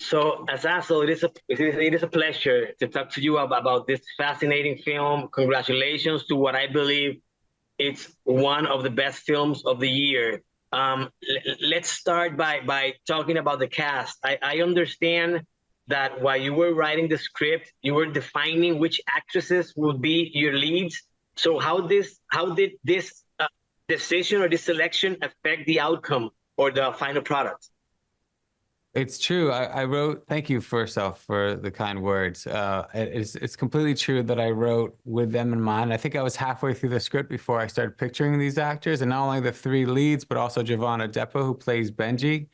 So, Azazel, it is a pleasure to talk to you about this fascinating film. Congratulations to what I believe it's one of the best films of the year. Let's start by talking about the cast. I understand that while you were writing the script, you were defining which actresses would be your leads. So how did this decision or this selection affect the outcome or the final product? It's true. I wrote, thank you first off for the kind words. It's completely true that I wrote with them in mind. I think I was halfway through the script before I started picturing these actors, and not only the three leads, but also Giovanna Depo, who plays Benji.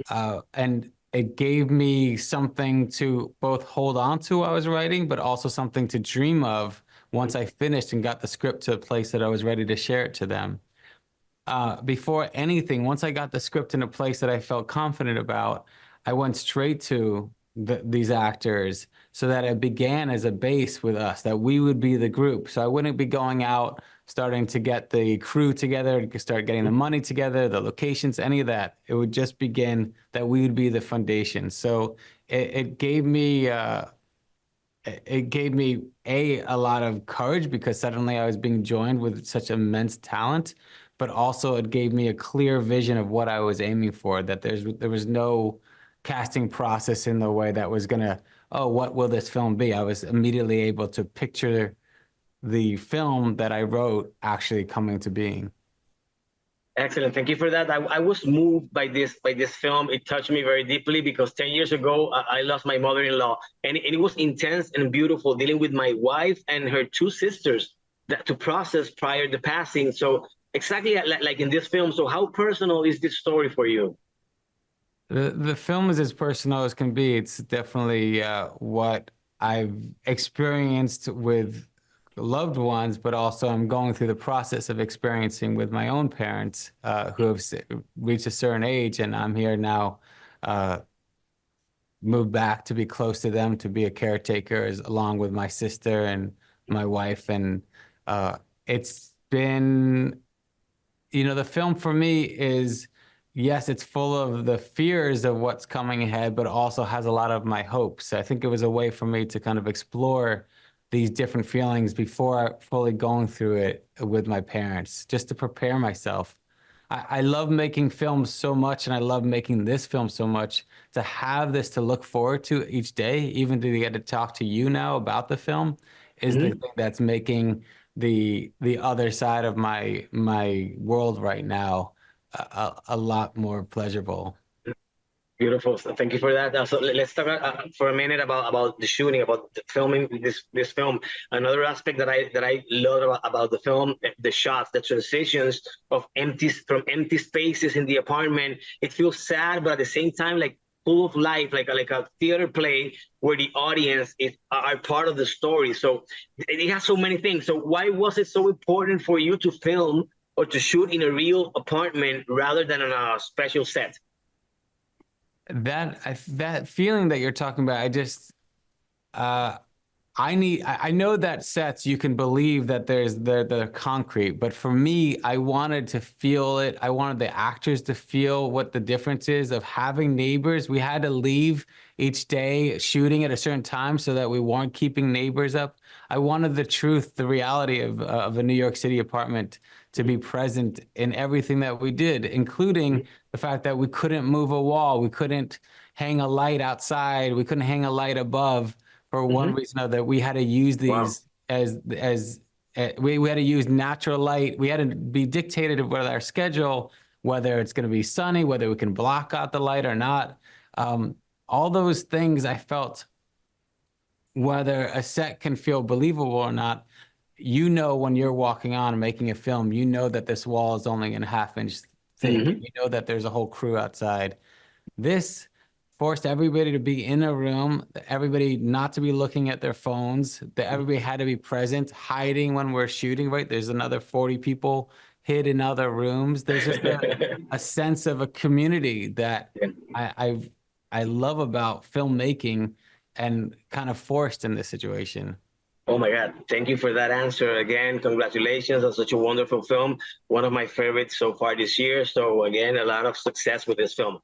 And it gave me something to both hold on to while I was writing, but also something to dream of once I finished and got the script to a place that I was ready to share it to them. Before anything, once I got the script in a place that I felt confident about, I went straight to these actors so that it began as a base with us, that we would be the group. So I wouldn't be going out, starting to get the crew together, to start getting the money together, the locations, any of that. It would just begin that we would be the foundation. So it gave me a lot of courage because suddenly I was being joined with such immense talent, but also it gave me a clear vision of what I was aiming for, that there was no casting process in the way that was gonna, oh, what will this film be? I was immediately able to picture the film that I wrote actually coming to being. Excellent. Thank you for that. I was moved by this film. It touched me very deeply because 10 years ago I lost my mother-in-law, and it was intense and beautiful dealing with my wife and her two sisters that to process prior to passing. So exactly like in this film. So how personal is this story for you? The film is as personal as can be. It's definitely what I've experienced with loved ones, but also I'm going through the process of experiencing with my own parents who have reached a certain age, and I'm here now, uh, moved back to be close to them, to be a caretaker, along with my sister and my wife, and uh, it's been, the film for me is, yes, it's full of the fears of what's coming ahead, but also has a lot of my hopes. I think it was a way for me to kind of explore these different feelings before fully going through it with my parents, just to prepare myself. I love making films so much, and I love making this film so much. To have this to look forward to each day, even to get to talk to you now about the film, is the Mhm. thing that's making the other side of my world right now a lot more pleasurable. Beautiful. So thank you for that. So let's talk for a minute about the shooting, about the filming this film. Another aspect that I love about the film, the shots, the transitions of empty spaces in the apartment. It feels sad, but at the same time, like full of life, like a theater play where the audience is are part of the story. So it has so many things. So why was it so important for you to film or to shoot in a real apartment rather than on a special set? That feeling that you're talking about, uh, I know that sets you can believe that they're concrete, but for me, I wanted to feel it. I wanted the actors to feel what the difference is of having neighbors. We had to leave each day shooting at a certain time so that we weren't keeping neighbors up. I wanted the truth, the reality of a New York City apartment to be present in everything that we did, including the fact that we couldn't move a wall, we couldn't hang a light outside, we couldn't hang a light above for one Hmm. reason or that we had to use Wow. these as we had to use natural light. We had to be dictated with our schedule, whether it's going to be sunny, whether we can block out the light or not. Um, all those things I felt, whether a set can feel believable or not, when you're walking on and making a film, you know that this wall is only a half inch thick. Hmm. You know that there's a whole crew outside. This forced everybody to be in a room, everybody not to be looking at their phones, that everybody had to be present, hiding when we're shooting, right? There's another 40 people hid in other rooms. There's just a sense of a community that I, I I love about filmmaking and kind of forced in this situation. Oh my God. Thank you for that answer. Again, congratulations on such a wonderful film. One of my favorites so far this year. So again, a lot of success with this film.